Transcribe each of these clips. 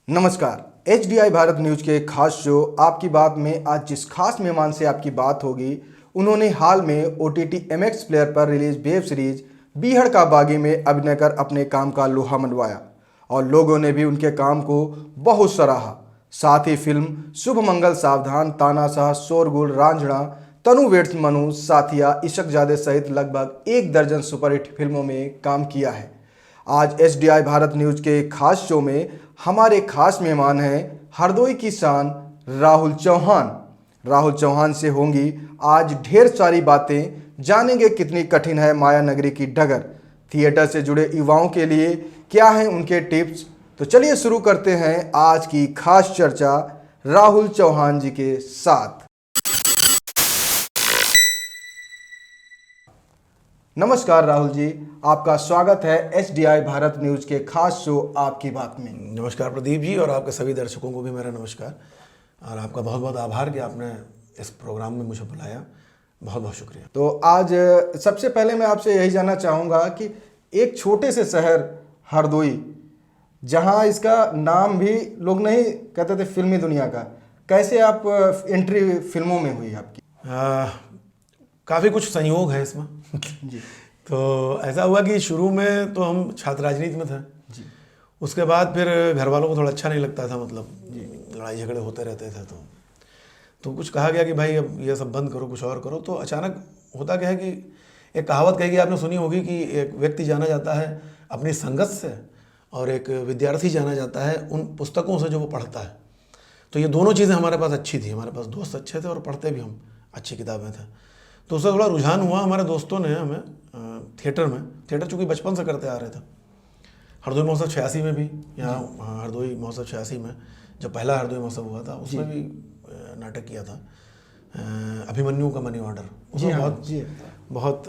नमस्कार। HDI Bharat news के खास शो आपकी बात में आज जिस खास मेहमान से आपकी बात होगी, उन्होंने हाल में OTT MX प्लेयर पर रिलीज वेब सीरीज बीहड़ का बागी में अभिनय कर अपने काम का लोहा मनवाया और लोगों ने भी उनके काम को बहुत सराहा। साथ ही फिल्म शुभ मंगल सावधान, तानाशाह, शोरगुल, रांझना, तनु वेड्स मनु, साथिया, इशकजादे सहित लगभग 1 दर्जन सुपरहिट फिल्मों में काम किया है। आज HDI भारत न्यूज के खास शो में हमारे खास मेहमान हैं हरदोई की शान राहुल चौहान। राहुल चौहान से होंगी आज ढेर सारी बातें, जानेंगे कितनी कठिन है माया नगरी की डगर। थिएटर से जुड़े युवाओं के लिए क्या हैं उनके टिप्स, तो चलिए शुरू करते हैं आज की खास चर्चा राहुल चौहान जी के साथ। नमस्कार राहुल जी, आपका स्वागत है HDI भारत न्यूज के खास शो आपकी बात में। नमस्कार प्रदीप जी, और आपके सभी दर्शकों को भी मेरा नमस्कार और आपका बहुत बहुत आभार कि आपने इस प्रोग्राम में मुझे बुलाया। बहुत बहुत शुक्रिया। तो आज सबसे पहले मैं आपसे यही जानना चाहूँगा कि एक छोटे से शहर हरदोई, जहाँ इसका नाम भी लोग नहीं कहते थे फिल्मी दुनिया का, कैसे आप एंट्री फिल्मों में हुई आपकी? काफ़ी कुछ संयोग है इसमें जी। तो ऐसा हुआ कि शुरू में तो हम छात्र राजनीति में थे जी। उसके बाद फिर घर वालों को थोड़ा अच्छा नहीं लगता था, मतलब लड़ाई झगड़े होते रहते थे। तो कुछ कहा गया कि भाई अब ये सब बंद करो, कुछ और करो। तो अचानक होता क्या है कि एक कहावत कहेगी, आपने सुनी होगी कि एक व्यक्ति जाना जाता है अपनी संगत से और एक विद्यार्थी जाना जाता है उन पुस्तकों से जो वो पढ़ता है। तो ये दोनों चीज़ें हमारे पास अच्छी थी, हमारे पास दोस्त अच्छे थे और पढ़ते भी हम अच्छी किताबें थे। तो उससे थोड़ा रुझान हुआ। हमारे दोस्तों ने हमें थिएटर चूँकि बचपन से करते आ रहे थे, हरदोई महोत्सव 86 में भी, यहाँ हरदोई महोत्सव 86 में जब पहला हरदोई महोत्सव हुआ था उसमें भी नाटक किया था, अभिमन्यु का मनी ऑर्डर। उसमें बहुत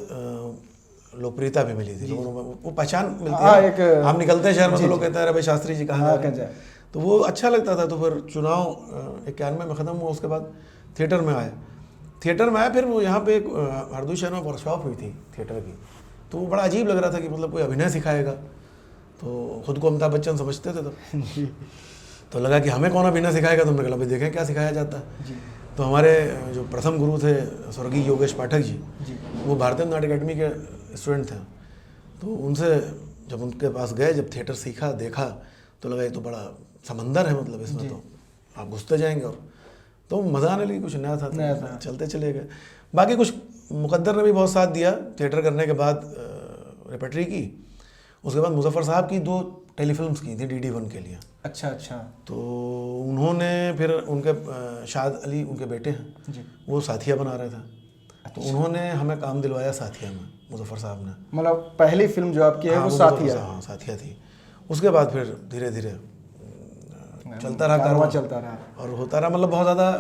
लोकप्रियता भी मिली थी, वो पहचान मिलती है। हम निकलते हैं शहर में तो लोग कहते हैं भाई शास्त्री जी कहाँ जाए, तो वो अच्छा लगता था। तो फिर चुनाव 91 में ख़त्म हुआ, उसके बाद थिएटर में आए। फिर वो यहाँ पे एक हरदोई शहर में वर्कशॉप हुई थी थिएटर की, तो वो बड़ा अजीब लग रहा था कि मतलब कोई अभिनय सिखाएगा। तो खुद को अमिताभ बच्चन समझते थे तब तो लगा कि हमें कौन अभिनय सिखाएगा। तुमने कहा भाई देखें क्या सिखाया जाता है। तो हमारे जो प्रथम गुरु थे स्वर्गीय योगेश पाठक जी, वो भारतीय नाट्य अकेडमी के स्टूडेंट थे। तो उनसे जब उनके पास गए, जब थिएटर सीखा देखा तो लगा ये तो बड़ा समंदर है, मतलब इसमें तो आप घुसते जाएंगे। और तो मज़ा आने लगी, कुछ नया था, चलते चले गए। बाकी कुछ मुकद्दर ने भी बहुत साथ दिया। थिएटर करने के बाद रेपेट्री की, उसके बाद मुजफ्फर साहब की 2 टेलीफिल्म्स की थी DD1 के लिए। अच्छा। तो उन्होंने फिर उनके शाद अली उनके बेटे हैं जी, वो साथिया बना रहे थे। अच्छा। तो उन्होंने हमें काम दिलवाया साथिया में, मुजफ्फर साहब ने। मतलब पहली फिल्म जो आपकी है वो साथिया? हाँ, साथिया थी। उसके बाद फिर धीरे धीरे चलता रहा, और होता रहा। मतलब बहुत ज़्यादा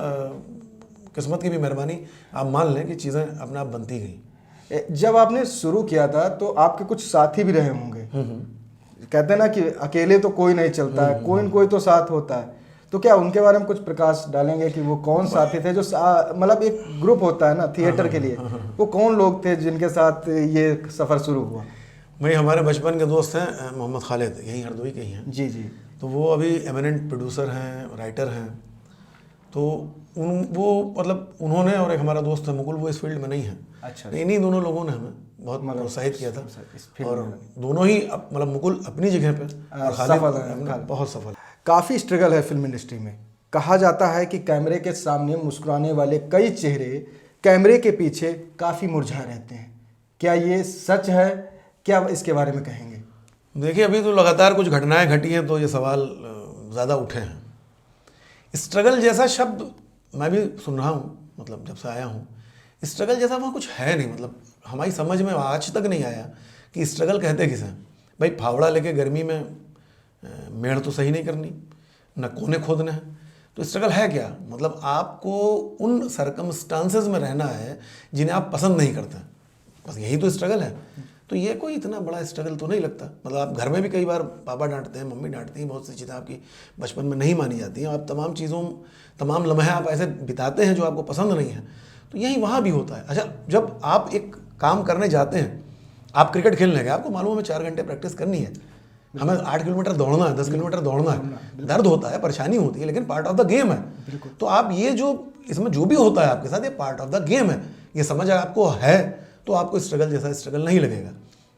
किस्मत की भी मेहरबानी आप मान लें कि चीज़ें अपने आप बनती गई। जब आपने शुरू किया था तो आपके कुछ साथी भी रहे होंगे। कहते हैं ना कि अकेले तो कोई नहीं चलता है, कोई न कोई तो साथ होता है। तो क्या उनके बारे में कुछ प्रकाश डालेंगे कि वो कौन साथी थे जो मतलब एक ग्रुप होता है ना थिएटर के लिए, वो कौन लोग थे जिनके साथ ये सफ़र शुरू हुआ? भाई हमारे बचपन के दोस्त हैं मोहम्मद खालिद, यही हरदोई के ही हैं। जी। तो वो अभी एमिनेंट प्रोड्यूसर हैं, राइटर हैं। तो वो मतलब उन्होंने, और एक हमारा दोस्त है मुकुल, वो इस फील्ड में नहीं है। अच्छा। इन्हीं दोनों लोगों ने हमें बहुत प्रोत्साहित किया था। और दोनों ही मतलब मुकुल अपनी जगह पे और खालिद बहुत सफल। काफ़ी स्ट्रगल है फिल्म इंडस्ट्री में। कहा जाता है कि कैमरे के सामने मुस्कुराने वाले कई चेहरे कैमरे के पीछे काफ़ी मुरझा रहते हैं। क्या ये सच है? क्या इसके बारे में कहेंगे? देखिए, अभी तो लगातार कुछ घटनाएं घटी हैं तो ये सवाल ज़्यादा उठे हैं। स्ट्रगल जैसा शब्द मैं भी सुन रहा हूँ, मतलब जब से आया हूँ, स्ट्रगल जैसा वहाँ कुछ है नहीं। मतलब हमारी समझ में आज तक नहीं आया कि स्ट्रगल कहते किसे। भाई फावड़ा लेके गर्मी में मेड़ तो सही नहीं करनी, न कोने खोदने हैं, तो स्ट्रगल है क्या? मतलब आपको उन सर्कमस्टांसेस में रहना है जिन्हें आप पसंद नहीं करते, बस यही तो स्ट्रगल है। तो ये कोई इतना बड़ा स्ट्रगल तो नहीं लगता। मतलब आप घर में भी कई बार पापा डांटते हैं, मम्मी डांटती हैं, बहुत सी चीज़ें आपकी बचपन में नहीं मानी जाती हैं। आप तमाम लम्हे आप ऐसे बिताते हैं जो आपको पसंद नहीं है। तो यही वहाँ भी होता है। अच्छा, जब आप एक काम करने जाते हैं, आप क्रिकेट खेलने गए, आपको मालूम है 4 घंटे प्रैक्टिस करनी है, हमें 8 किलोमीटर दौड़ना है, 10 किलोमीटर दौड़ना है, दर्द होता है, परेशानी होती है, लेकिन पार्ट ऑफ द गेम है। तो आप ये जो इसमें जो भी होता है आपके साथ, ये पार्ट ऑफ द गेम है। ये समझ आपको है तो आपको स्ट्रगल जैसा स्ट्रगल नहीं लगेगा,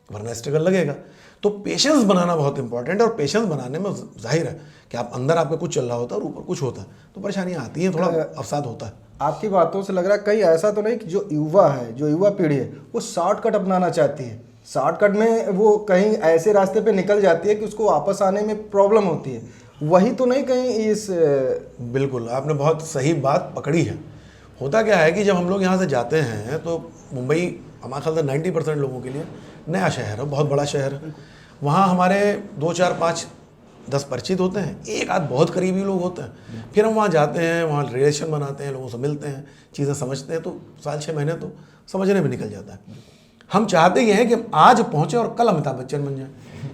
वरना स्ट्रगल लगेगा। तो पेशेंस बनाना बहुत इंपॉर्टेंट है, और पेशेंस बनाने में जाहिर है कि आप अंदर आपका कुछ चल रहा होता है और ऊपर कुछ होता है, तो परेशानियां आती हैं, थोड़ा अवसाद होता है। आपकी बातों से लग रहा है कहीं ऐसा तो नहीं कि जो युवा है, जो युवा पीढ़ी है, वो शॉर्टकट अपनाना चाहती है, शॉर्टकट में वो कहीं ऐसे रास्ते पे निकल जाती है कि उसको वापस आने में प्रॉब्लम होती है, वही तो नहीं कहीं इस बिल्कुल आपने बहुत सही बात पकड़ी है। होता क्या है कि जब हम लोग यहाँ से जाते हैं तो मुंबई हमारे ख्याल से 90% लोगों के लिए नया शहर है, बहुत बड़ा शहर है। वहाँ हमारे 2, 4, 5, 10 परिचित होते हैं, एक आध बहुत करीबी लोग होते हैं। फिर हम वहाँ जाते हैं, वहाँ रिलेशन बनाते हैं, लोगों से मिलते हैं, चीज़ें समझते हैं, तो साल 6 महीने तो समझने में निकल जाता है। हम चाहते ये हैं कि हम आज पहुँचे और कल अमिताभ बच्चन बन जाए।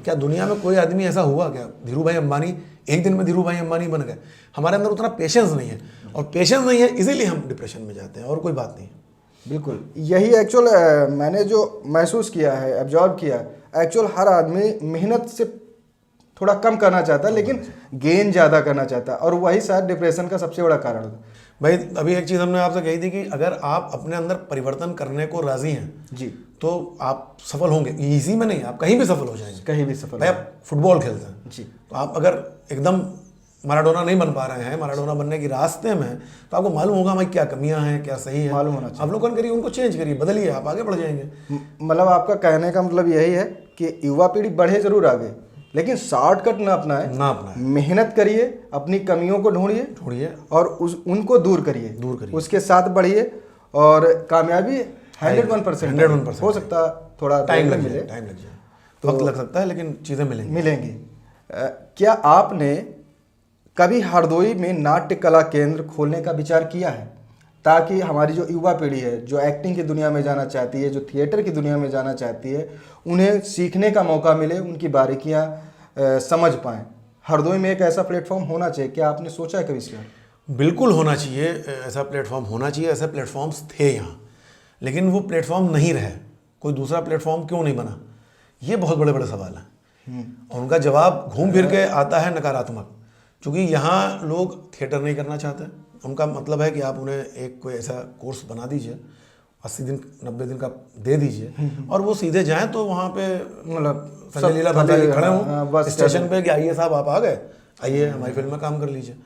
क्या दुनिया में कोई आदमी ऐसा हुआ क्या? धीरू भाई अंबानी एक दिन में धीरू भाई अंबानी बन गए? हमारे अंदर उतना पेशेंस नहीं है, और पेशेंस नहीं है इसीलिए हम डिप्रेशन में जाते हैं, और कोई बात नहीं। बिल्कुल यही एक्चुअल मैंने जो महसूस किया है, ऑब्जर्व किया, एक्चुअल हर आदमी मेहनत से थोड़ा कम करना चाहता है, लेकिन गेन ज़्यादा करना चाहता है, और वही शायद डिप्रेशन का सबसे बड़ा कारण होता है। भाई अभी एक चीज़ हमने आपसे कही थी कि अगर आप अपने अंदर परिवर्तन करने को राजी हैं जी, तो आप सफल होंगे। इसी में नहीं, आप कहीं भी सफल हो जाएंगे, कहीं भी सफल। भाई आप फुटबॉल खेलते हैं जी, तो आप अगर एकदम माराडोना नहीं बन पा रहे हैं, माराडोना बनने के रास्ते में, तो आपको मालूम होगा भाई क्या कमियां हैं, क्या सही है, मालूम होना चाहिए। अवलोकन करिए, उनको चेंज करिए, बदलिए, आप आगे बढ़ जाएंगे। मतलब आपका कहने का मतलब यही है कि युवा पीढ़ी बढ़े जरूर आगे, लेकिन शॉर्टकट ना अपनाए, ना अपना मेहनत करिए, अपनी कमियों को ढूंढिए और उनको दूर करिए, उसके साथ बढ़िए, और कामयाबी 101% हो सकता, थोड़ा टाइम लग जाए, तो वक्त लग सकता है, लेकिन चीज़ें मिलेंगी। क्या आपने कभी हरदोई में नाट्य कला केंद्र खोलने का विचार किया है, ताकि हमारी जो युवा पीढ़ी है, जो एक्टिंग की दुनिया में जाना चाहती है, जो थिएटर की दुनिया में जाना चाहती है, उन्हें सीखने का मौका मिले, उनकी बारीकियां समझ पाएं? हरदोई में एक ऐसा प्लेटफॉर्म होना चाहिए, क्या आपने सोचा है कभी इसके? बिल्कुल होना चाहिए, ऐसा प्लेटफॉर्म होना चाहिए। ऐसे प्लेटफॉर्म्स थे यहाँ, लेकिन वो प्लेटफॉर्म नहीं रहे। कोई दूसरा प्लेटफॉर्म क्यों नहीं बना, ये बहुत बड़े बड़े सवाल हैं, और उनका जवाब घूम फिर के आता है नकारात्मक। क्योंकि यहाँ लोग थिएटर नहीं करना चाहते। उनका मतलब है कि आप उन्हें एक कोई ऐसा कोर्स बना दीजिए, 80 दिन 90 दिन का दे दीजिए, और वो सीधे जाएं तो वहाँ पे मतलब संजय लीला भंसाली खड़े हों स्टेशन पे कि आइए साहब आप आ गए, आइए हमारी फिल्म में काम कर लीजिए।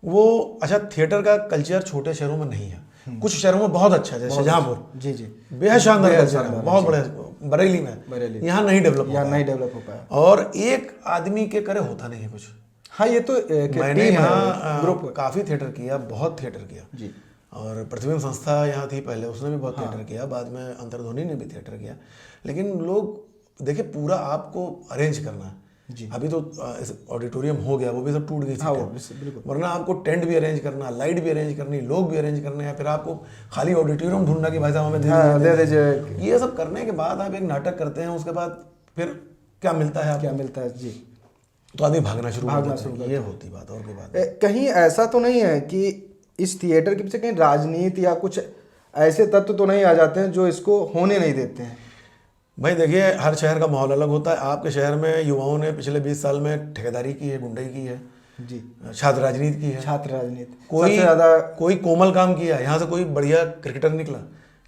वो अच्छा, थिएटर का कल्चर छोटे शहरों में नहीं है, कुछ शहरों में बहुत अच्छा है, जैसे शाहजहाँपुर, जी, बेहद शानदार कल्चर है, बहुत बड़े, बरेली में, यहाँ नहीं डेवलप हो पाया, और एक आदमी के करे होता नहीं है कुछ। हाँ, ये तो मैंने यहाँ ग्रुप काफ़ी थिएटर किया, बहुत थिएटर किया जी, और प्रतिबिंब संस्था यहाँ थी पहले, उसने भी बहुत थिएटर किया, बाद में अंतर्ध्वनि ने भी थिएटर किया। लेकिन लोग देखिए, पूरा आपको अरेंज करना है जी। अभी तो ऑडिटोरियम हो गया, वो भी सब टूट गई थी, वरना आपको टेंट भी अरेंज करना, लाइट भी अरेंज करनी, लोग भी अरेंज करने हैं, फिर आपको खाली ऑडिटोरियम ढूंढना कि भाई साहब हमें दे दीजिए। ये सब करने के बाद आप एक नाटक करते हैं, उसके बाद फिर क्या मिलता है, क्या मिलता है जी, तो आदमी भागना शुरू करता है। ये होती बात, और कोई बात। कहीं ऐसा तो नहीं है कि इस थिएटर के पीछे कहीं राजनीति या कुछ ऐसे तत्व तो नहीं आ जाते हैं जो इसको होने नहीं देते हैं? भाई देखिए, हर शहर का माहौल अलग होता है। आपके शहर में युवाओं ने पिछले 20 साल में ठेकेदारी की है, गुंडई की है जी, छात्र राजनीति की है, छात्र राजनीति, कोई ज़्यादा कोई कोमल काम किया, यहाँ से कोई बढ़िया क्रिकेटर निकला,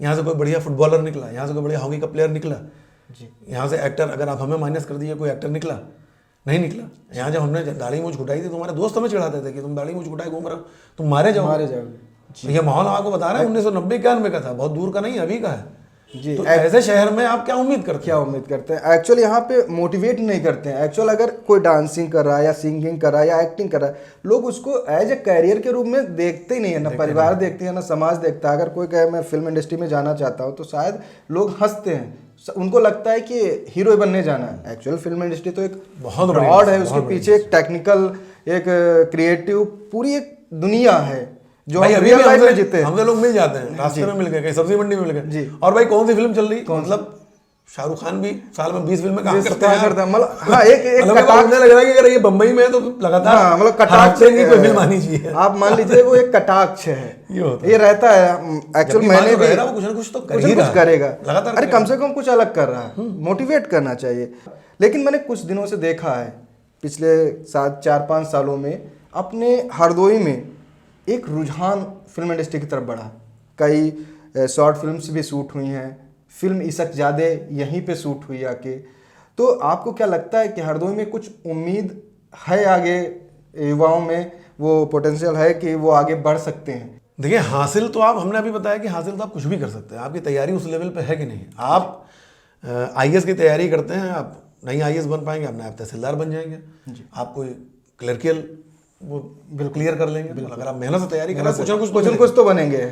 यहाँ से कोई बढ़िया फुटबॉलर निकला, यहाँ से कोई बढ़िया हॉकी का प्लेयर निकला जी, यहाँ से एक्टर, अगर आप हमें माइनस कर दीजिए, कोई एक्टर निकला नहीं निकला। यहाँ जब हमने दाढ़ी मूंछ घुटाई थी, तुम्हारे दोस्त हमें चिढ़ाते थे कि तुम दाढ़ी मूंछ घुटाए घूम रहे हो, तुम मारे जाओगे। ये माहौल आपको बता रहे हैं 1990-91 का था, बहुत दूर का नहीं, अभी का है जी। तो ऐसे शहर में आप क्या उम्मीद करते हैं? एक्चुअल यहाँ पे मोटिवेट नहीं करते हैं। एक्चुअल अगर कोई डांसिंग कर रहा है या सिंगिंग कर रहा है या एक्टिंग कर रहा है, लोग उसको एज ए कैरियर के रूप में देखते ही नहीं है, ना परिवार देखते हैं, ना समाज देखता है। अगर कोई कहे मैं फिल्म इंडस्ट्री में जाना चाहता हूँ, तो शायद लोग हंसते हैं, उनको लगता है कि हीरो बनने जाना है। एक्चुअल फिल्म इंडस्ट्री तो एक बहुत ब्रॉड है, उसके पीछे एक टेक्निकल, एक क्रिएटिव, पूरी एक दुनिया है जो भाई अभी भी जीते हैं। हमसे लोग मिल जाते हैं, रास्ते में मिल गए, कहीं सब्जी मंडी में मिल गए जी, और भाई कौन सी फिल्म चल रही, मतलब शाहरुख खान भी साल में 20 फिल्में काम करते हैं। मतलब हाँ, एक कटाक्ष लग रहा है कि अगर ये बम्बई में है तो लगातार मतलब कटाक्ष की कोई फिल्म आनी चाहिए। आप मान लीजिए वो एक कटाक्ष है, ये रहता है। एक्चुअल मैंने भी वो कुछ ना कुछ तो करेगा लगातार, अरे कम से कम कुछ अलग कर रहा है, मोटिवेट करना चाहिए। लेकिन मैंने कुछ दिनों से देखा है, पिछले 4-5 सालों में अपने हरदोई में एक रुझान फिल्म इंडस्ट्री की तरफ बढ़ा। कई शॉर्ट फिल्म्स भी शूट हुई हैं, फिल्म इशक ज़्यादा यहीं पे शूट हुई आके। तो आपको क्या लगता है कि हरदोई में कुछ उम्मीद है आगे, युवाओं में वो पोटेंशियल है कि वो आगे बढ़ सकते हैं? देखिए, हासिल तो आप, हमने अभी बताया कि हासिल तो आप कुछ भी कर सकते हैं, आपकी तैयारी उस लेवल पे है कि नहीं। आप आईएएस की तैयारी करते हैं, आप नहीं आईएएस बन पाएंगे, अपने आप तहसीलदार बन जाएंगे, आप कोई क्लर्कियल वो क्लियर कर लेंगे। अगर आप मेहनत से तैयारी करें, कुछ कुछ तो बनेंगे।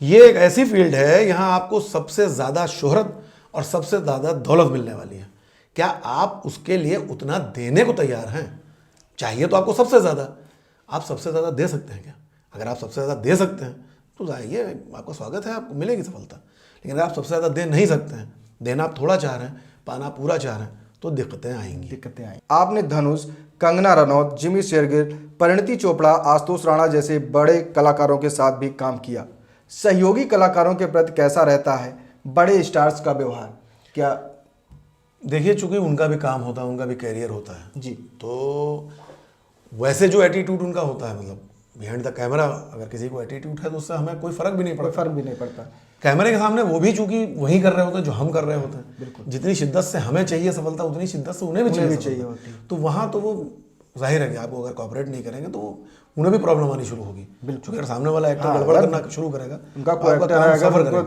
ये एक ऐसी फील्ड है, यहाँ आपको सबसे ज़्यादा शोहरत और सबसे ज़्यादा दौलत मिलने वाली है। क्या आप उसके लिए उतना देने को तैयार हैं? चाहिए तो आपको सबसे ज़्यादा, आप सबसे ज़्यादा दे सकते हैं क्या? अगर आप सबसे ज़्यादा दे सकते हैं तो जाइए, आपका स्वागत है, आपको मिलेगी सफलता। लेकिन अगर आप सबसे ज़्यादा दे नहीं सकते हैं, देना आप थोड़ा चाह रहे हैं, पाना आप पूरा चाह रहे हैं, तो दिक्कतें आएंगी। आपने धनुष, कंगना रनौत, जिमी शेरगिल, परिणीति चोपड़ा, आशुतोष राणा जैसे बड़े कलाकारों के साथ भी काम किया। सहयोगी कलाकारों के प्रति कैसा रहता है बड़े स्टार्स का व्यवहार? क्या देखिए, चूंकि उनका भी काम होता है, उनका भी कैरियर होता है जी, तो वैसे जो एटीट्यूड उनका होता है, मतलब बिहाइंड द कैमरा अगर किसी को एटीट्यूड है तो उससे हमें कोई फर्क भी नहीं पड़ता। कैमरे के सामने वो भी चूंकि वही कर रहे होते हैं जो हम कर रहे होते हैं। जितनी शिद्दत से हमें चाहिए सफलता, उतनी शिद्दत से उन्हें भी चाहिए होती है। तो वहाँ तो वो जाहिर है कि आपको अगर कोऑपरेट नहीं करेंगे तो उन्हें भी प्रॉब्लम आनी शुरू होगी। बिल्कुल, अगर सामने वाला एक्टर गड़बड़ करना शुरू करेगा, उनका सफर करेगा,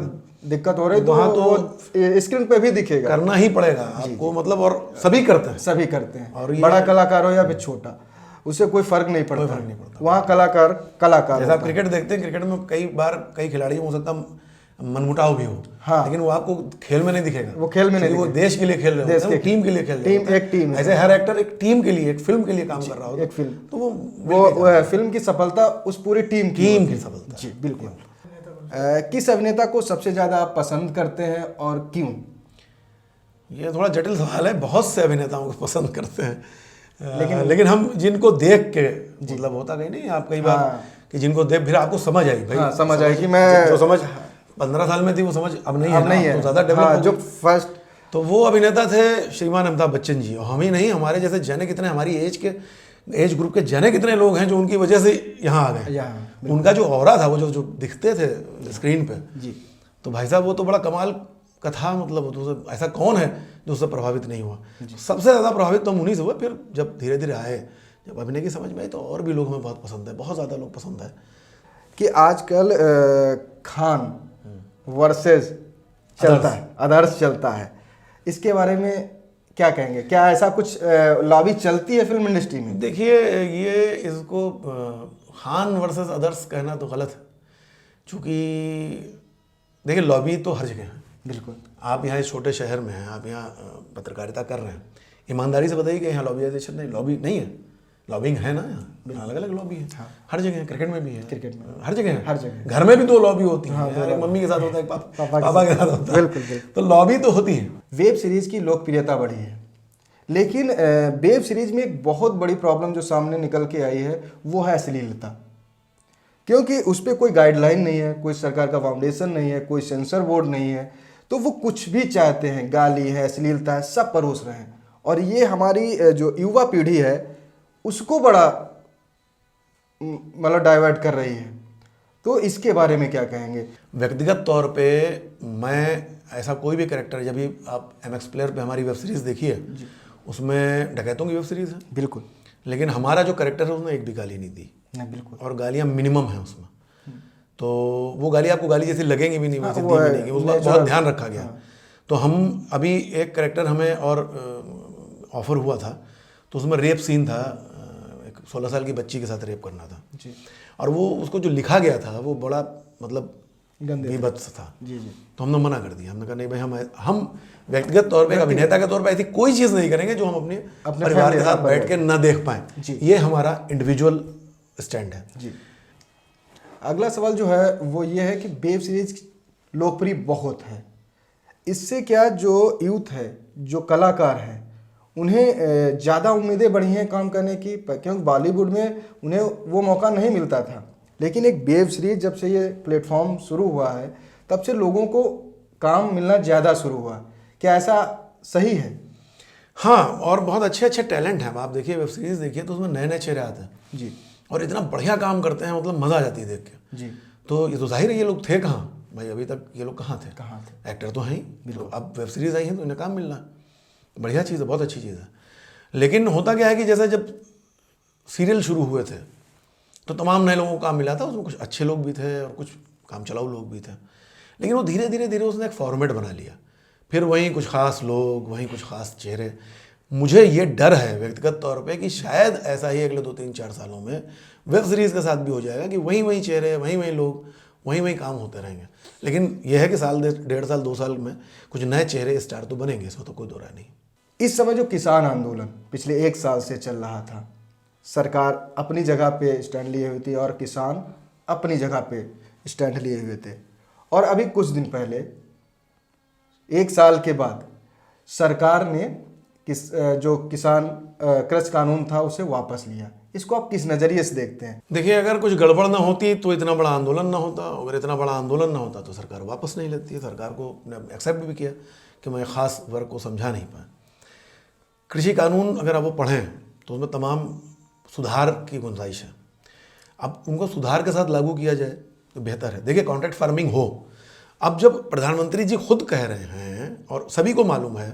दिक्कत हो रही तो वहाँ तो स्क्रीन पे भी दिखेगा, करना ही पड़ेगा आपको। मतलब और सभी करते हैं और बड़ा कलाकार हो या फिर छोटा, उससे कोई फर्क नहीं पड़ता। वहाँ कलाकार जैसा आप क्रिकेट देखते हैं, क्रिकेट में कई बार कई खिलाड़ियों हो सकता मनमुटाव भी हो, हाँ, लेकिन वो आपको खेल में नहीं दिखेगा। वो खेल में नहीं, वो देश के लिए खेल रहे होते हैं, टीम के लिए खेल रहे हैं। एक टीम ऐसे हर एक्टर एक टीम के लिए, एक फिल्म के लिए काम कर रहा होता है। एक फिल्म तो वो फिल्म की सफलता उस पूरी टीम की सफलता। जी बिल्कुल। किस अभिनेता को सबसे ज्यादा आप पसंद करते हैं और क्यों? ये थोड़ा जटिल सवाल है। बहुत से अभिनेताओं को पसंद करते हैं, लेकिन हम जिनको देख के, मतलब होता कहीं नहीं, आप कई बार कि जिनको देख फिर आपको समझ आई भाई, समझ आई कि मैं जो समझ 15 साल में थी वो समझ अब नहीं है, तो ज़्यादा डेवलप जो फर्स्ट। तो वो अभिनेता थे श्रीमान अमिताभ बच्चन जी। और हम ही नहीं, हमारे जैसे जाने कितने, हमारी एज ग्रुप के जाने कितने लोग हैं जो उनकी वजह से यहाँ आ गए। उनका जो ऑरा था, वो जो दिखते थे स्क्रीन पे जी, तो भाई साहब वो तो बड़ा कमाल का था। मतलब तो ऐसा कौन है जो उससे प्रभावित नहीं हुआ? सबसे ज़्यादा प्रभावित तो हम उन्हीं से हुए। फिर जब धीरे धीरे आए, जब अभिनय की समझ में आई, तो और भी लोग हमें बहुत पसंद है, बहुत ज़्यादा लोग पसंद है। कि आजकल खान वर्सेस चलता है, अदर्स चलता है, इसके बारे में क्या कहेंगे? क्या ऐसा कुछ लॉबी चलती है फिल्म इंडस्ट्री में? देखिए, ये इसको खान वर्सेस अदर्स कहना तो गलत है, क्योंकि देखिए लॉबी तो हर जगह है। बिल्कुल, आप यहाँ इस छोटे शहर में हैं, आप यहाँ पत्रकारिता कर रहे हैं, ईमानदारी से बताइए कि यहाँ लॉबीजाइजेशन नहीं, लॉबी नहीं है, लॉबिंग है ना। यहाँ अलग अलग लॉबी है, हर जगह है। क्रिकेट में भी है, क्रिकेट में हर जगह है, हर जगह। घर में भी 2 लॉबी होती है, एक मम्मी के साथ होता है, एक पापा के साथ होता है। बिल्कुल, तो लॉबी तो होती है। वेब सीरीज की लोकप्रियता बढ़ी है, लेकिन वेब सीरीज में एक बहुत बड़ी प्रॉब्लम जो सामने निकल के आई है वो है अश्लीलता। क्योंकि उस पर कोई गाइडलाइन नहीं है, कोई सरकार का फाउंडेशन नहीं है, कोई सेंसर बोर्ड नहीं है, तो वो कुछ भी चाहते हैं, गाली है, अश्लीलता है, सब परोस रहे हैं। और ये हमारी जो युवा पीढ़ी है उसको बड़ा मतलब डाइवर्ट कर रही है। तो इसके बारे में क्या कहेंगे? व्यक्तिगत तौर पे मैं ऐसा कोई भी कैरेक्टर, जब भी आप MX प्लेयर पे हमारी वेब सीरीज़ देखिए, उसमें डकैतों की वेब सीरीज़ है, बिल्कुल, लेकिन हमारा जो कैरेक्टर है उसने एक भी गाली नहीं दी। बिल्कुल, और गालियाँ मिनिमम हैं उसमें। तो वो गाली आपको गाली जैसी लगेंगी भी नहीं, वैसे दी भी नहीं, उसका बहुत ध्यान रखा गया। तो हम अभी एक कैरेक्टर हमें और ऑफर हुआ था, तो उसमें रेप सीन था, एक 16 साल की बच्ची के साथ रेप करना था जी। और वो उसको जो लिखा गया था वो बड़ा मतलब विभत्स था। जी। तो हमने मना कर दिया, हमने कहा नहीं भाई, हम व्यक्तिगत तौर पे, अभिनेता के तौर पे ऐसी कोई चीज़ नहीं करेंगे जो हम अपने परिवार के साथ बैठ के न देख पाएँ। ये हमारा इंडिविजुअल स्टैंड है जी। अगला सवाल जो है वो ये है कि वेब सीरीज लोकप्रिय बहुत है, इससे क्या जो यूथ है, जो कलाकार हैं, उन्हें ज़्यादा उम्मीदें बढ़ी हैं काम करने की? क्योंकि बॉलीवुड में उन्हें वो मौका नहीं मिलता था, लेकिन एक वेब सीरीज जब से ये प्लेटफॉर्म शुरू हुआ है तब से लोगों को काम मिलना ज़्यादा शुरू हुआ। क्या ऐसा सही है? हाँ, और बहुत अच्छे अच्छे टैलेंट हैं। आप देखिए वेब सीरीज देखिए तो उसमें नए नए चेहरे आते हैं जी और इतना बढ़िया काम करते हैं, मतलब मज़ा आ जाती है देख के। जी। तो ये तो जाहिर है ये लोग थे कहाँ भाई, अभी तक ये लोग कहाँ थे? कहाँ थे? एक्टर तो हैं ही, तो अब वेब सीरीज आई है तो इन्हें काम मिल रहा है। बढ़िया चीज़ है, बहुत अच्छी चीज़ है। लेकिन होता क्या है कि जैसे जब सीरियल शुरू हुए थे तो तमाम नए लोगों को काम मिला था, उसमें कुछ अच्छे लोग भी थे और कुछ काम चलाऊ लोग भी थे। लेकिन वो धीरे धीरे धीरे उसने एक फॉर्मेट बना लिया, फिर वहीं कुछ खास लोग, वहीं कुछ खास चेहरे। मुझे ये डर है व्यक्तिगत तौर पे कि शायद ऐसा ही अगले 2-3-4 सालों में वेब सीरीज़ के साथ भी हो जाएगा कि वहीं वहीं चेहरे, वहीं वहीं लोग, वहीं वहीं काम होते रहेंगे। लेकिन यह है कि साल 1.5 साल 2 साल में कुछ नए चेहरे स्टार तो बनेंगे, इसमें तो कोई दो राय नहीं। इस समय जो किसान आंदोलन पिछले 1 साल से चल रहा था, सरकार अपनी जगह पे स्टैंड लिए हुई थी और किसान अपनी जगह पे स्टैंड लिए हुए थे, और अभी कुछ दिन पहले 1 साल के बाद सरकार ने जो किसान कृषि कानून था उसे वापस लिया। इसको आप किस नज़रिए से देखते हैं? देखिए, अगर कुछ गड़बड़ ना होती तो इतना बड़ा आंदोलन ना होता, अगर इतना बड़ा आंदोलन ना होता तो सरकार वापस नहीं लेती है। सरकार को एक्सेप्ट भी किया कि मैं खास वर्ग को समझा नहीं पाया। कृषि कानून अगर आप वो पढ़ें तो उसमें तमाम सुधार की गुंजाइश है। अब उनको सुधार के साथ लागू किया जाए तो बेहतर है। देखिए, कॉन्ट्रैक्ट फार्मिंग हो, अब जब प्रधानमंत्री जी खुद कह रहे हैं और सभी को मालूम है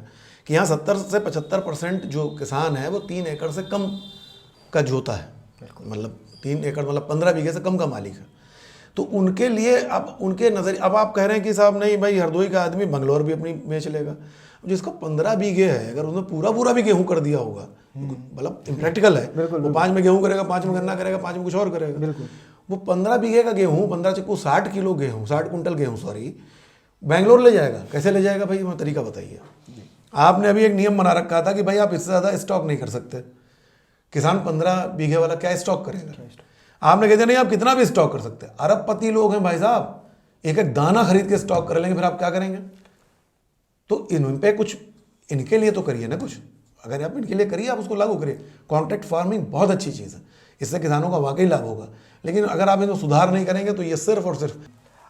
कि यहाँ 70 से 75% जो किसान है वो 3 एकड़ से कम का जोता है, मतलब 3 एकड़ मतलब 15 बीघे से कम का मालिक है, तो उनके लिए अब उनके नज़रिए, अब आप कह रहे हैं कि साहब नहीं भाई, हरदोई का आदमी बंगलौर भी अपनी में चलेगा। जिसका 15 बीघे है, अगर उसने पूरा भी गेहूं कर दिया होगा, मतलब इम्प्रैक्टिकल है, वो 5 में गेहूं करेगा, 5 में गन्ना करेगा, 5 में कुछ और करेगा। वो 15 बीघे का गेहूं, 15 चक्कू 60 किलो गेहूं, 60 कुंटल गेहूं सॉरी, बैंगलोर ले जाएगा। कैसे ले जाएगा भाई? मैं तरीका बताइए। आपने अभी एक नियम बना रखा था कि भाई आप इससे ज़्यादा स्टॉक नहीं कर सकते। किसान 15 बीघे वाला क्या स्टॉक करेगा? आपने कह दिया नहीं, आप कितना भी स्टॉक कर सकते हैं। अरबपति लोग हैं भाई साहब, एक एक दाना खरीद के स्टॉक कर लेंगे, फिर आप क्या करेंगे? तो इन पे कुछ इनके लिए तो करिए ना कुछ। अगर आप इनके लिए करिए, आप उसको लागू करिए। कॉन्ट्रैक्ट फार्मिंग बहुत अच्छी चीज़ है, इससे किसानों का वाकई लाभ होगा। लेकिन अगर आप इनको सुधार नहीं करेंगे तो ये सिर्फ और सिर्फ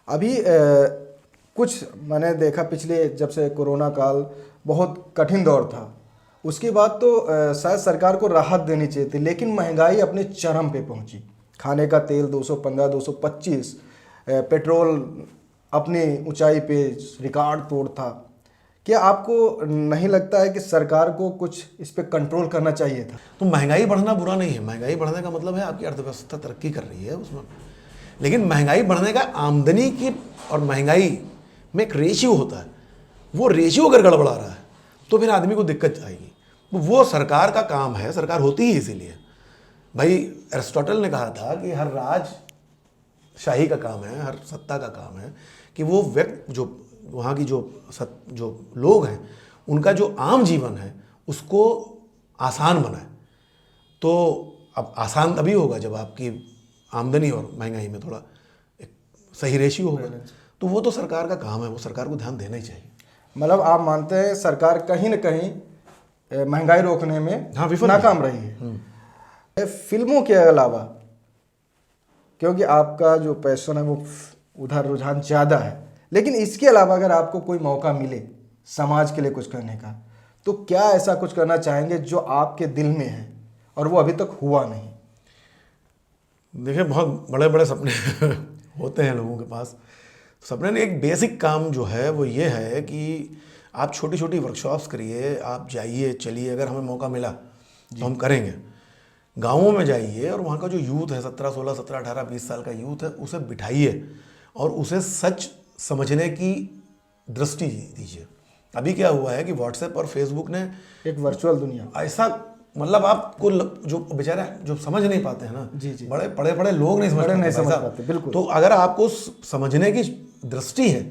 अभी कुछ मैंने देखा, पिछले जब से कोरोना काल बहुत कठिन दौर था, उसके बाद तो शायद सरकार को राहत देनी चाहिए थी, लेकिन महंगाई अपने चरम पे पहुंची। खाने का तेल 215-225, पेट्रोल अपनी ऊंचाई पे रिकॉर्ड तोड़ था। क्या आपको नहीं लगता है कि सरकार को कुछ इस पे कंट्रोल करना चाहिए था? तो महंगाई बढ़ना बुरा नहीं है। महंगाई बढ़ने का मतलब है आपकी अर्थव्यवस्था तरक्की कर रही है उसमें। लेकिन महंगाई बढ़ने का आमदनी की और महंगाई में एक रेशियो होता है, वो रेशियो अगर गड़बड़ा रहा है तो फिर आदमी को दिक्कत आएगी। वो सरकार का काम है, सरकार होती ही इसीलिए। भाई एरिस्टोटल ने कहा था कि हर राजशाही का काम है, हर सत्ता का काम है कि वो व्यक्ति जो वहाँ की जो लोग हैं उनका जो आम जीवन है उसको आसान बनाए। तो अब आसान तभी होगा जब आपकी आमदनी और महंगाई में थोड़ा एक सही रेशियो होगा। तो वो तो सरकार का काम है, वो सरकार को ध्यान देना ही चाहिए। मतलब आप मानते हैं सरकार कहीं न कहीं महंगाई रोकने में नाकाम रही है? फिल्मों के अलावा, क्योंकि आपका जो पैशन है वो उधर रुझान ज़्यादा है, लेकिन इसके अलावा अगर आपको कोई मौका मिले समाज के लिए कुछ करने का, तो क्या ऐसा कुछ करना चाहेंगे जो आपके दिल में है और वो अभी तक हुआ नहीं? देखिए, बहुत बड़े बड़े सपने होते हैं लोगों के पास। सपने ने एक बेसिक काम जो है वो ये है कि आप छोटी छोटी वर्कशॉप्स करिए, आप जाइए, चलिए। अगर हमें मौका मिला तो हम करेंगे। गाँवों में जाइए और वहाँ का जो यूथ है, 17, 16, 17, 18, 20 साल का यूथ है, उसे बिठाइए और उसे सच समझने की दृष्टि दीजिए। अभी क्या हुआ है कि व्हाट्सएप और फेसबुक ने एक वर्चुअल दुनिया ऐसा, मतलब आपको जो बेचारे जो समझ नहीं पाते हैं ना, जी जी, बड़े बड़े बड़े लोग नहीं समझ पाते। बिल्कुल। तो अगर आपको समझने की दृष्टि है,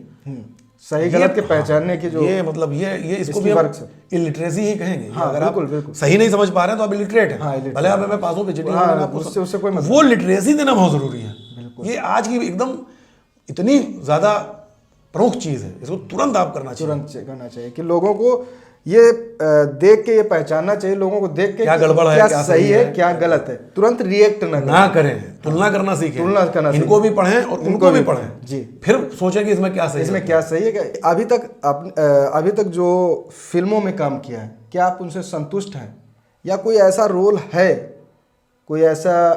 सही गलत के पहचानने की जो ये मतलब ये इसको भी इलिटरेसी ही कहेंगे। हाँ, अगर बिल्कुल, आप सही नहीं समझ पा रहे हैं तो आप इलिटरेट हैं। हाँ, भले आप में पास हो पीएचडी, उससे कोई वो लिटरेसी देना बहुत जरूरी है। ये आज की एकदम इतनी ज्यादा प्रमुख चीज है, इसको तुरंत आप करना चाहिए कि लोगों को ये देख के ये पहचानना चाहिए, लोगों को देख के क्या गड़बड़ है, क्या सही है, क्या गलत है, तुरंत रिएक्ट ना करें, तुलना करना सीखें, इनको भी पढ़ें और उनको भी पढ़ें जी, फिर सोचें कि इसमें क्या सही है, इसमें क्या सही है। अभी तक जो फिल्मों में काम किया है क्या आप उनसे संतुष्ट हैं, या कोई ऐसा रोल है, कोई ऐसा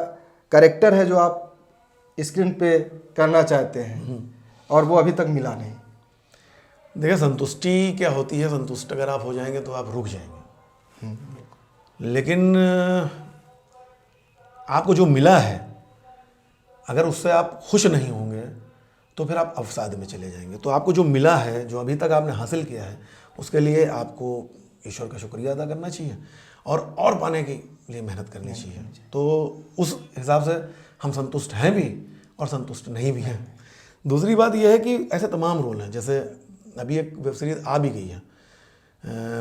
कैरेक्टर है जो आप स्क्रीन पे करना चाहते हैं और वो अभी तक मिला नहीं? देखिए, संतुष्टि क्या होती है, संतुष्ट अगर आप हो जाएंगे तो आप रुक जाएंगे, लेकिन आपको जो मिला है अगर उससे आप खुश नहीं होंगे तो फिर आप अवसाद में चले जाएंगे। तो आपको जो मिला है, जो अभी तक आपने हासिल किया है, उसके लिए आपको ईश्वर का शुक्रिया अदा करना चाहिए और पाने के लिए मेहनत करनी चाहिए। तो उस हिसाब से हम संतुष्ट हैं भी और संतुष्ट नहीं भी हैं। दूसरी बात यह है कि ऐसे तमाम रोल हैं, जैसे अभी एक वेब सीरीज़ आ भी गई है,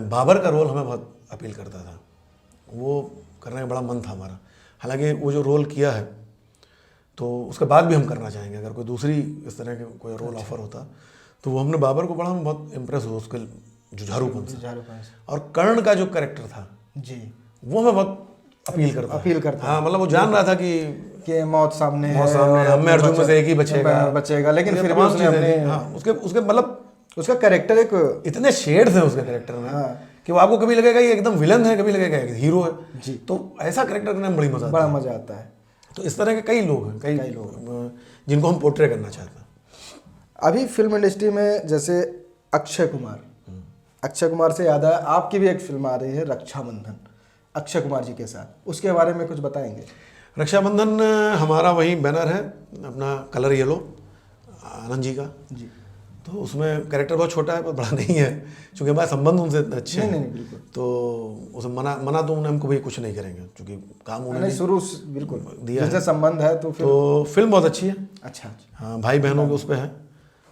बाबर का रोल हमें बहुत अपील करता था, वो करने का बड़ा मन था हमारा। हालांकि वो जो रोल किया है तो उसके बाद भी हम करना चाहेंगे, अगर कोई दूसरी इस तरह के कोई रोल ऑफर होता तो वो हमने बाबर को बड़ा, हम बहुत इम्प्रेस हुआ उसके जुझारूपन से। और कर्ण का जो कैरेक्टर था जी, वो हमें बहुत अपील करता हाँ, मतलब वो जान रहा था कि मौत सामने है, हमें अर्जुन में से एक ही बचेगा, लेकिन फिर भी उसने अपने उसके मतलब उसका कैरेक्टर एक इतने शेड्स हैं उसके कैरेक्टर में कि वो आपको कभी लगेगा ये एकदम विलन है, कभी लगेगा ये हीरो है जी। तो ऐसा कैरेक्टर करने में बड़ा मजा आता है। तो इस तरह के कई लोग हैं, कई लोग जिनको हम पोर्ट्रे करना चाहते हैं। अभी फिल्म इंडस्ट्री में जैसे अक्षय कुमार से याद है, आपकी भी एक फिल्म आ रही है रक्षाबंधन अक्षय कुमार जी के साथ, उसके बारे में कुछ बताएंगे? रक्षाबंधन हमारा वही बैनर है अपना, कलर येलो, आनंद जी का जी। तो उसमें कैरेक्टर बहुत छोटा है, बहुत बड़ा नहीं है, क्योंकि हमारे संबंध उनसे अच्छे हैं। नहीं, बिल्कुल। तो उसे मना तो उन्हें हमको भी कुछ नहीं करेंगे, क्योंकि काम उन्होंने शुरू बिल्कुल दिया है, संबंध है। तो फिल्म बहुत अच्छी है। अच्छा, हाँ, भाई बहनों के उस पर है।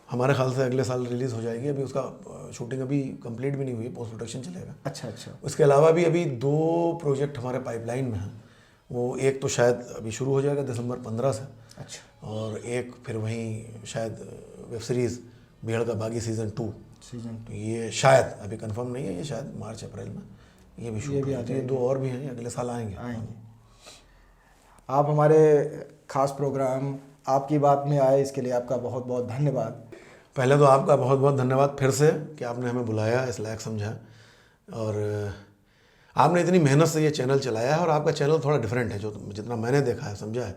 हमारे ख्याल से अगले साल रिलीज़ हो जाएगी। अभी उसका शूटिंग अभी कंप्लीट भी नहीं हुई, पोस्ट प्रोडक्शन चलेगा। अच्छा। उसके अलावा भी अभी 2 प्रोजेक्ट हमारे पाइपलाइन में हैं। वो एक तो शायद अभी शुरू हो जाएगा दिसंबर 15 से। अच्छा। और एक फिर वहीं शायद वेब सीरीज़ बीहड़ का बागी सीज़न 2 ये शायद अभी कंफर्म नहीं है, ये शायद मार्च अप्रैल में ये भी शूट होती है। 2 और भी हैं, अगले साल आएंगे। आप हमारे खास प्रोग्राम आपकी बात में आए, इसके लिए आपका बहुत बहुत धन्यवाद। पहले तो आपका बहुत बहुत धन्यवाद फिर से कि आपने हमें बुलाया, इस लायक समझा, और आपने इतनी मेहनत से ये चैनल चलाया है। और आपका चैनल थोड़ा डिफरेंट है, जो जितना मैंने देखा है, समझा है,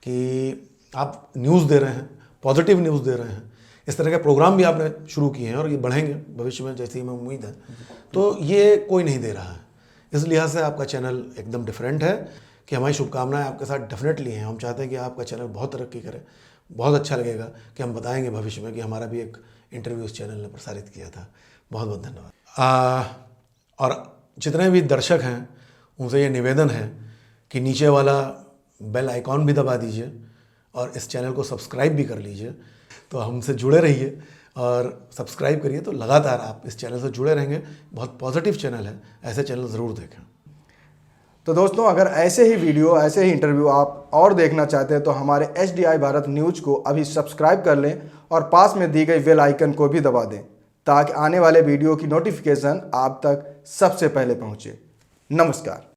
कि आप न्यूज़ दे रहे हैं, पॉजिटिव न्यूज़ दे रहे हैं। इस तरह के प्रोग्राम भी आपने शुरू किए हैं और ये बढ़ेंगे भविष्य में, जैसी हमें उम्मीद है। तो ये कोई नहीं दे रहा है, इस लिहाज से आपका चैनल एकदम डिफरेंट है कि हमारी शुभकामनाएं आपके साथ डेफिनेटली हैं। हम चाहते हैं कि आपका चैनल बहुत तरक्की करे। बहुत अच्छा लगेगा कि हम बताएंगे भविष्य में कि हमारा भी एक इंटरव्यू उस चैनल ने प्रसारित किया था। बहुत बहुत धन्यवाद। और जितने भी दर्शक हैं उनसे ये निवेदन है कि नीचे वाला बेल आइकॉन भी दबा दीजिए और इस चैनल को सब्सक्राइब भी कर लीजिए। तो हमसे जुड़े रहिए और सब्सक्राइब करिए, तो लगातार आप इस चैनल से जुड़े रहेंगे। बहुत पॉजिटिव चैनल है, ऐसे चैनल ज़रूर देखें। तो दोस्तों, अगर ऐसे ही वीडियो, ऐसे ही इंटरव्यू आप और देखना चाहते हैं तो हमारे HDI भारत न्यूज़ को अभी सब्सक्राइब कर लें और पास में दी गई बेल आइकन को भी दबा दें, ताकि आने वाले वीडियो की नोटिफिकेशन आप तक सबसे पहले पहुंचे। नमस्कार।